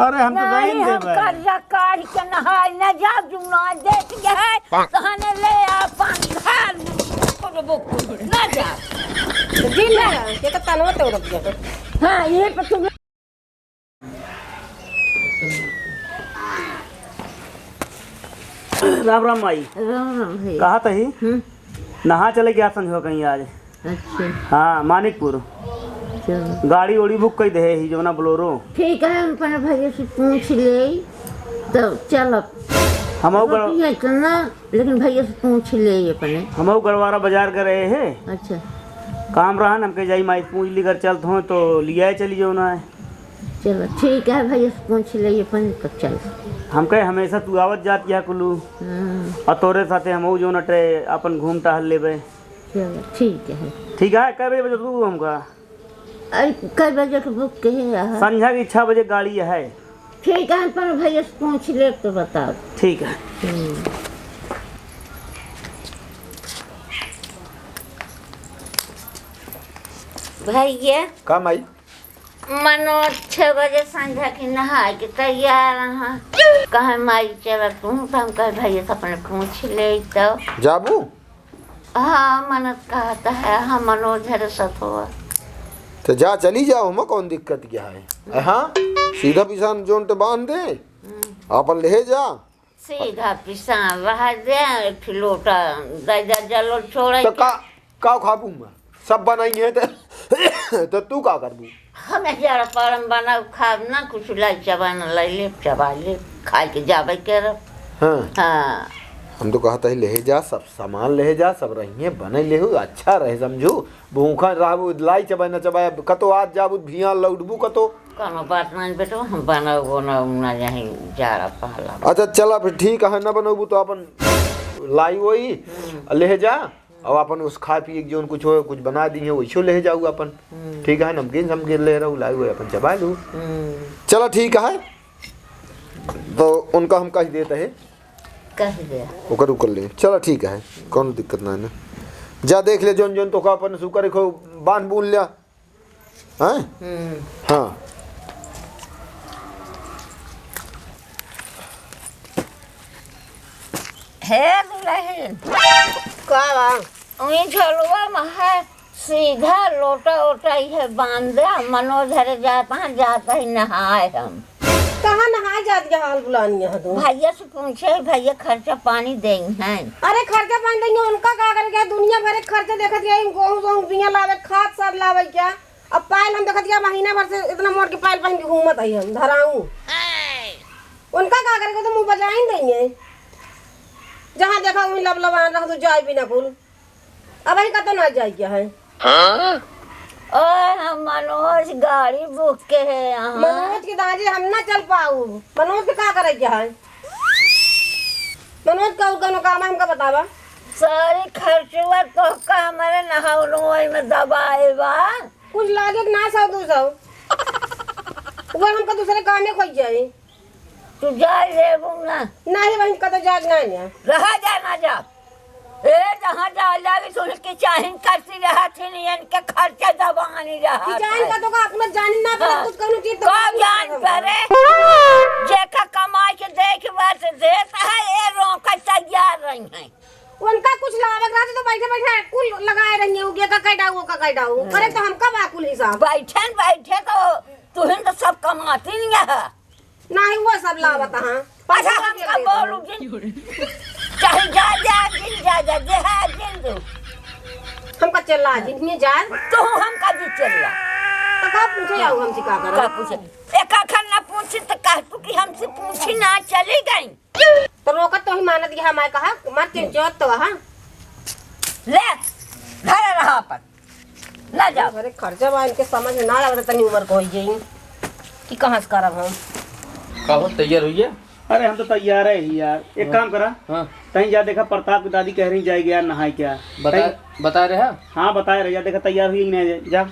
अरे हम तो नहीं हम कर्जा काढ़ के नहाय न जा जुना देख गए कहने ले अपन घर न जा दिन ना के का तनवा तो रुक जा। हां ये पर तुम राम राम माई। राम है कहा तही नहा चले क्या समझो कहीं आज। अच्छा हाँ मानिकपुर चलो गाड़ी ओड़ी बुक कर दे ही जो ना बोलोरो। ठीक है हम अपने भैया से पूछ ले तो चलो हम ना लेकिन भैया से पूछ ले अपने हम गढ़वारा बाजार कर रहे हैं। अच्छा काम रहा हमके जाई माई पूछ ली कर चलते हो तो लिया चली जाओ ना है। चलो ठीक है भैया से पूछ ले अपन तो चल हम कहे हमेशा तू आवत जाती है कुल्लू और तोरे साथे हम जो न ट्रे अपन घूम टहल लेबे। चलो ठीक है। ठीक है कै बजे तू हमका अरे कई बजे के बुक के है संध्या की 6 बजे गाड़ी है। ठीक है पर भैया से पूछ ले तो बताओ। ठीक है। भैया का माई मनोज 6 बजे संध्या की नहा के तैयार रहा कहे माई चल तू तो हम कहे भैया से अपने पूछ ले तो जाबू हाँ मनोज कहता है हाँ मनोज हर सत हुआ तो जा चली जाओ मैं कौन दिक्कत क्या है। हाँ सीधा पिसान जोन ते बांध दे अपन ले जा सीधा पिसान रहा दे फिर लोटा दादा जलो छोड़ तो का खाबू मैं सब बनाई है तो तू का करबू। हमें जरा परम बना खाब ना कुछ लाई चबाना लाई ले चबा ले खा के जाबे के हाँ हाँ हम तो कहता है ले जा सब सामान ले जा सब रहिए बने ले अच्छा रहे समझू भूखा रहबू लाई चबाए न चबाए कतो आज जाबू भिया लौटबू कतो कोनो बात नहीं बेटो हम बनाओ ना यहीं जारा पहला। अच्छा चला फिर ठीक है न बनोबू तो अपन लाई वही ले जा और अपन उस खा पिए जो कुछ हो कुछ बना दी है वैसो ले जाऊ अपन। ठीक है नमकीन समकीन ले रहा लाई हुए अपन चबा लू। चलो ठीक है तो उनका हम कह देते है कह दे ओकर उकर ले चलो ठीक है कौन दिक्कत ना है ना जा देख ले जोन जोन तो का अपन सुकर को बांध बून लिया हैं। हाँ है दुल्हन का वही झलुआ में है सीधा लोटा ओटा है बांधा मनोज हरे जाता ही नहाए हम कहाँ नहाए जाती है हाल बुलानी है तू। भैया से पूछे भैया खर्चा पानी देंगे हैं। अरे खर्चा पानी देंगे उनका का कर क्या दुनिया भर के खर्चे देखत गया गेहूं गेहूं बिया लावे खाद सब लावे क्या। अब पायल हम देखत गया महीना भर से इतना मोट के पायल पहन के घूमत आई हम धराऊं उनका का करके तो मुंह बजा ही नहीं है जहाँ देखा वहीं लबलबान रह तो जाए भी ना कुल अब ही कतो ना जाए क्या है। और हम मनोज गाड़ी बुक के है यहाँ मनोज की दादी हम ना चल पाऊ मनोज के का करे क्या है मनोज का उनका काम हमका बतावा सारी खर्चुआ तो का हमारे नहाउनुई में दबाए बा कुछ लागे ना 100-200 वो हमका दूसरे काम में खोज जाए तू जा लेबू ना नहीं वहीं का तो जाग ना है रहा जा ना जा ए जहाँ जा लागे सुन के चाहिन करती रहा थी नियन के खर्चा दबानी रहा जान का तो का अपना जान ना पर कुछ कौन चीज तो कब जान करे जेका कमाई के देख बात देता है ये रोका तैयार रही है उनका कुछ लावे रात तो बैठे बैठे कुल लगाए रही है का कैडा वो का कैडा वो अरे तो हमका बाकुल हिसाब बैठे तो तुहिन तो सब कमाती नहीं है नहीं वो सब लावत हां अच्छा हमका बोलू चाहे जा दिन दो हमका चला जितने जा तो हमका भी चला तो का पूछे आऊ हमसे का का कर पूछे एक आखर ना पूछी तो कह तू कि हमसे पूछी ना चली गई तो रोकत तो ही मानत गया हमारे कहा मत चिंचत तो हां ले घर रहा पर ना जा अरे खर्चा बा इनके समझ में ना आवत तनी उम्र को होई जाई कि कहां से करब हम का हो तैयार हुई है। अरे हम तो तैयार है ही यार। एक काम करा हाँ कहीं जा देखा प्रताप की दादी कह रही जाएगी यार नहाए क्या बता रहे हैं। हाँ बताए रहे जा देखा तैयार हुई नहीं जा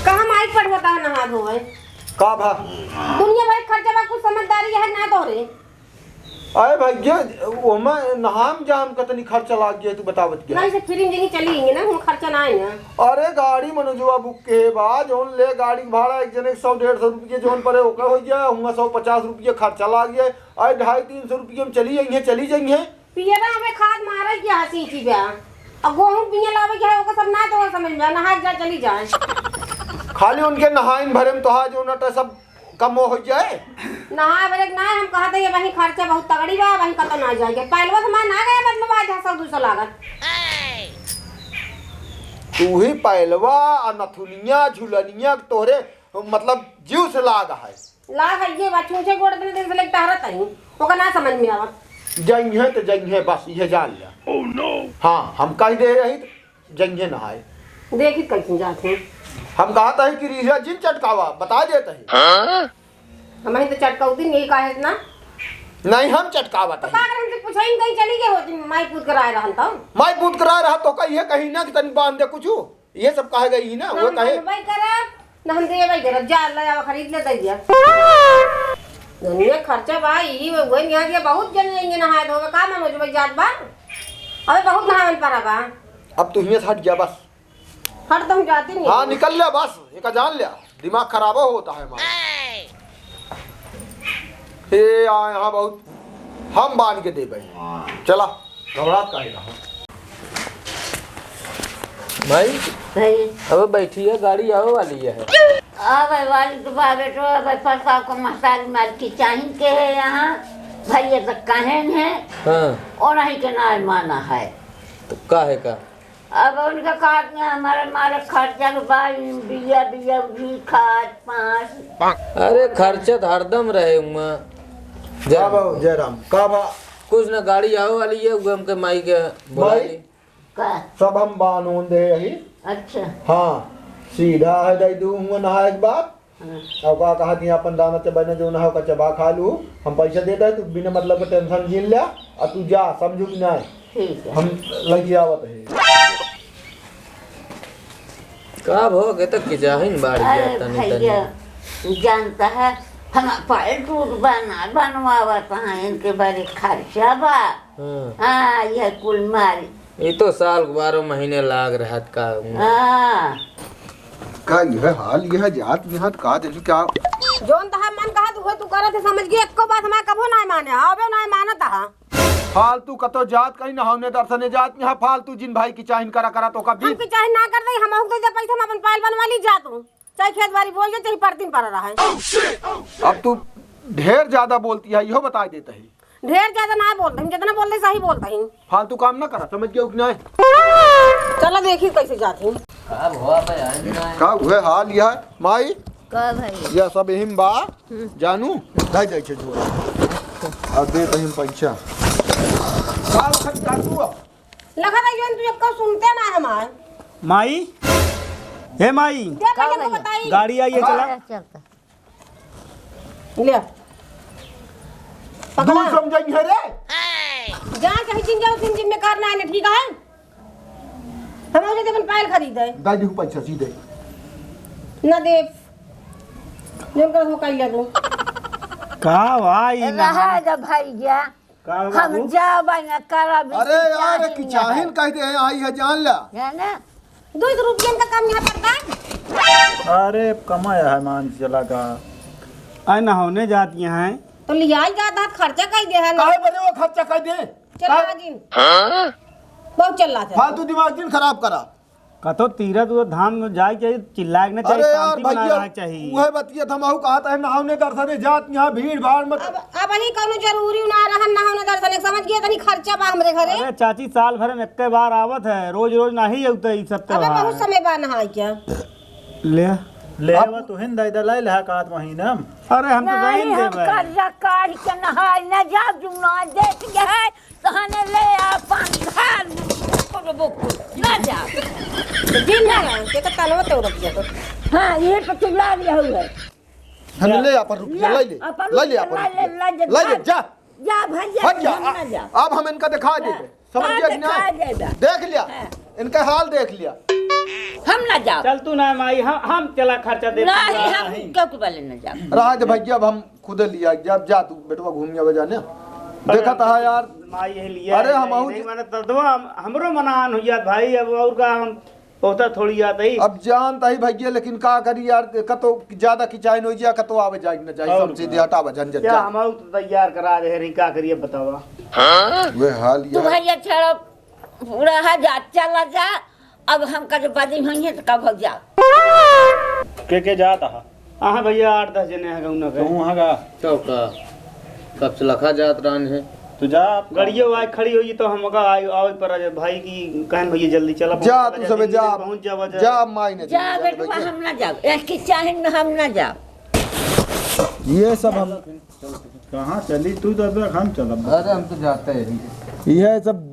कहां माइक पर होता है नहा धोए का भा दुनिया भर खर्चा बा कुछ समझदारी है ना तो रे अरे भैया ओमा नहाम जाम का तनी खर्चा लाग गया तू बतावत क्या नहीं से फ्री में चली गई ना, हम खर्चा ना है ना। अरे गाड़ी मनोजवा बुक के बाद जोन ले गाड़ी भाड़ा एक जने 100-150 रुपये जोन परे ओकर हो गया हुआ 150 रुपये खर्चा लाग गया। अरे 250-300 रुपये में चली जाइए पिया ना हमें खाद मारे क्या हसी थी बा, अब गेहूं पिया लावे क्या ओकर सब ना तो समझ में नहा जा चली जाए। खाली उनके नहाइन भरे में तो हा जो नटा सब कम हो जाए। नहा बरे ना हम कहते ये वही खर्चा बहुत तगड़ी बा, वही कतो ना जाएगा पहलवा से मैं ना गया मतलब आज 100-200 लागत। तू ही पहलवा और नथुनिया झुलनिया तोहरे मतलब जीव से लाग है। लाग है ये बात छूछे गोड़ दिन से लेके टहरत है ओका ना समझ में आवत। जंगे तो जंगे बस ये जान लिया। Oh no. हाँ हम कह दे रही जंगे नहाए देखी कैसे जाते हम कहता है कि रिहा जिन चटकावा बता देता है। हमारी तो चटकाऊ दिन यही कहे ना नहीं हम चटकावा तो का हमसे पूछाइन कहीं चली गई होती माई पूछ कराए रहन तो माई पूत करा रहा तो कहिए कहीं ना कि तनी बांध दे कुछ ये सब कहे गई ना वो कहे भाई करा ना हम दे भाई जरा जा ले आवा खरीद ले दे दिया दुनिया खर्चा भाई वो यहां के बहुत जन लेंगे नहाए धोवे का मनोज भाई जात बा अबे बहुत नहावन पारा बा। अब तू ही हट गया बस हट तो हम जाते नहीं। हाँ निकल लिया बस एक जान लिया दिमाग खराब होता है हमारा। हे यहाँ बहुत हम बांध के दे भाई चला घबराहट का रहा भाई भाई अब बैठी है गाड़ी आओ वाली है। अब वाली तो बेटो अब फसा को मसाल मार की चाहिए के है यहाँ भाई ये तो कहन है हाँ और नहीं के ना माना है तो काहे का अब उनका काट में हमारे मारे खर्चा के बाद बिया बिया भी खाद पाँच अरे खर्चा तो हरदम रहे हुआ जयराम का भा कुछ ना गाड़ी आओ वाली है वो हमके माई के बोला ली। का सब हम बानून दे रही। अच्छा हाँ सीधा है दई दू हुआ नहा एक बार अब का कहा कि अपन दाना चबाने जो नहा का चबा खा लू हम पैसा देता है तू बिना मतलब का टेंशन झील लिया और तू जा समझू कि नहीं ठीक है हम लगी आवत है कब हो गए तो किचाहिन बाढ़ गया अरे तनी भैया तनी जानता है हम पाए टूट बनवाता है इनके बारे खर्चा बा हाँ हाँ यह कुल मारी ये तो साल 12 महीने लाग रहा का हाँ का यह हाल यह जात यहाँ का देखी क्या जोन तहा मन कहा तू करत है समझ गई एको बात हमारे कबो ना माने आवे ना मानत हा फालतू कतो जात कहीं ना होने दर्शने जात यहाँ फालतू जिन भाई की चाहिन करा तो कभी हम की चाहे ना कर दे हम दे पैसा हम अपन पायल बनवा ली जा तू चाहे खेत बाड़ी बोल जा चाहे पर दिन पर रहा है। अब तू ढेर ज्यादा बोलती है यो बता देता है ढेर ज्यादा ना बोलते हम जितना बोलते सही बोलते हैं फालतू काम ना करा समझ गया कि नहीं। चलो देखी कैसे जाती हूँ कब हुआ भाई का हुए हाल यह माई का भाई यह सब हिम बा जानू दे दे छे झोरा अब दे तहिम पैसा काल खत काटू लगा रही जोन तू एको सुनते ना हमार माई हे माई दे पहले को बताई गाड़ी आई है चला चलता ले दूर समझाई है रे जहाँ कहीं जिन जाओ जिन में करना है ठीक है हम आज अपन पायल खरीदे दे दे पैसा सीधे ना दे जोन कर हो कई ले दो का भाई रहा जा भाई जा का हम बाबू जा बना करा भी अरे यार कि चाहिन कहते हैं आई है जान ला है ना 2 रुपये का कम यहाँ पड़ता अरे कमाया है मान चला का आई ना होने जाती हैं तो लिया जाता खर्चा कई दे है ना काहे बने वो खर्चा कर दे चला दिन बहुत चल रहा था फालतू दिमाग दिन खराब करा कतो तीरथ उधर धाम में जाए चाहिए चिल्लाए के ना चाहिए अरे यार शांति बनाए भैया रहा चाहिए वह बतिया हम आहू कहता है नहाने दर्शने जात यहाँ भीड़ भाड़ मत अब ही कोनो जरूरी ना रहन ना होने दर्शन समझ गए तनी खर्चा बा हमरे घरे अरे चाची साल भर में एक बार आवत है रोज रोज नहीं होते ई सब अबे बहुत त्योहार समय बा नहाई क्या ले ले आवा तो हिंद दाई लाई लहा कात महीना अरे हम तो नहीं नहीं हम देबे कर्जा काढ़ के नहाय न जा जुना देख गए तहने ले अपन घर को बुक ना जा दिन ना के तो तलवा तो रुपया तो हां ये तो चिल्ला रही है हम ले अपन रुपया ले ले अपन ले ले जा जा भैया हट जा ना जा अब हम इनका दिखा देते समझ गया कि नहीं देख लिया इनका हाल देख लिया हम ना जा चल तू ना माई हम चला खर्चा दे नहीं हम क्यों के वाले ना जा रहा दे भैया अब हम खुद लिया जब जा तू बेटवा घूम जा बजाने देखा था यार। माई यही लिया अरे हम नहीं माने तदवा हमरो मनान हो जात भाई अब और का हम होता थोड़ी जात है अब जानता ही भैया लेकिन का करी यार कतो ज्यादा किचाइन हो जा कतो आवे जाए न जाए सब सीधे हटावा झंझट क्या हम तो तैयार करा दे रही का करिए बतावा वे हाल तू यार भैया छोड़ो पूरा है जा चला जा अब हम कभी बदी हुई है तो कब हो जा के जाता हा हाँ भैया 8-10 जने है गौना तो के वहाँ का चौका कब से लखा जात रहन है तू जा गाड़ियों आज खड़ी हुई तो हम आवे पर भाई की कहन भैया जल्दी चला जा तू सबे जा पहुंच जावा जा माई ने जा बेटवा हम ना जाओ इसकी चाहे न हम ना जाओ ये सब हम कहाँ चली तू तो अबे हम चलब अरे हम तो जाते हैं यह सब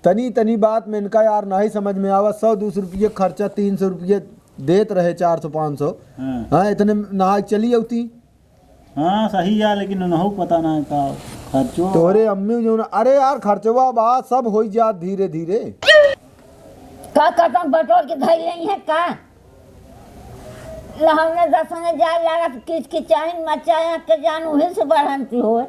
तनी तनी बात में इनका यार नहीं समझ में आवा 100-200 रुपये खर्चा 300 रुपये देत रहे 400-500 हाँ हाँ इतने नहा चली होती हाँ सही है लेकिन उन्हों पता ना का खर्चो तोरे अम्मी जो ना अरे यार खर्चवा बात सब हो जा धीरे धीरे का कदम बटोर के धर रही है का हमने दसने जा लगा किस की चाहे मचाया के जान उहे से बढ़ाती हो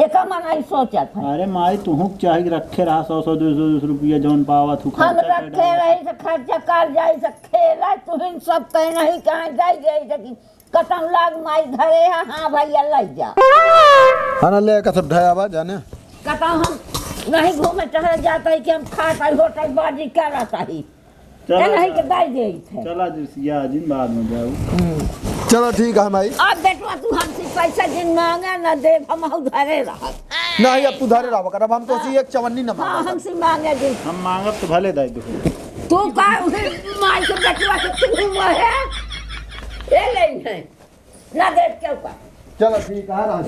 एक मन आई सोचा था अरे माई तू चाहे रखे रहा 100-200 रुपया जौन पावा तू हम रखे रही से खर्चा कर जाई से खेला तू इन सब कह नहीं कहाँ जाई गई सकी कतम लाग माई धरे है हाँ भैया ले जा हाँ ना ले का सब ढाया बा जाने कतम हम नहीं घूमे टहल जाता है कि हम खाता ही होटल बाजी क्या रहता ही नहीं के दाई दे थे चला जिसिया दिन बाद में जाऊ चलो ठीक है भाई अब बेटवा तू हमसे पैसा जिन मांगा न दे हम घरे रहा नहीं अब तू धारे रहा कर अब हम तो सी एक चवन्नी न हाँ मांगा हमसे मांगे दिन हम मांगब तो भले दाई दो तू का माई के बेटवा के तू हुआ है ये नहीं है ना देख के ऊपर चलो ठीक है राज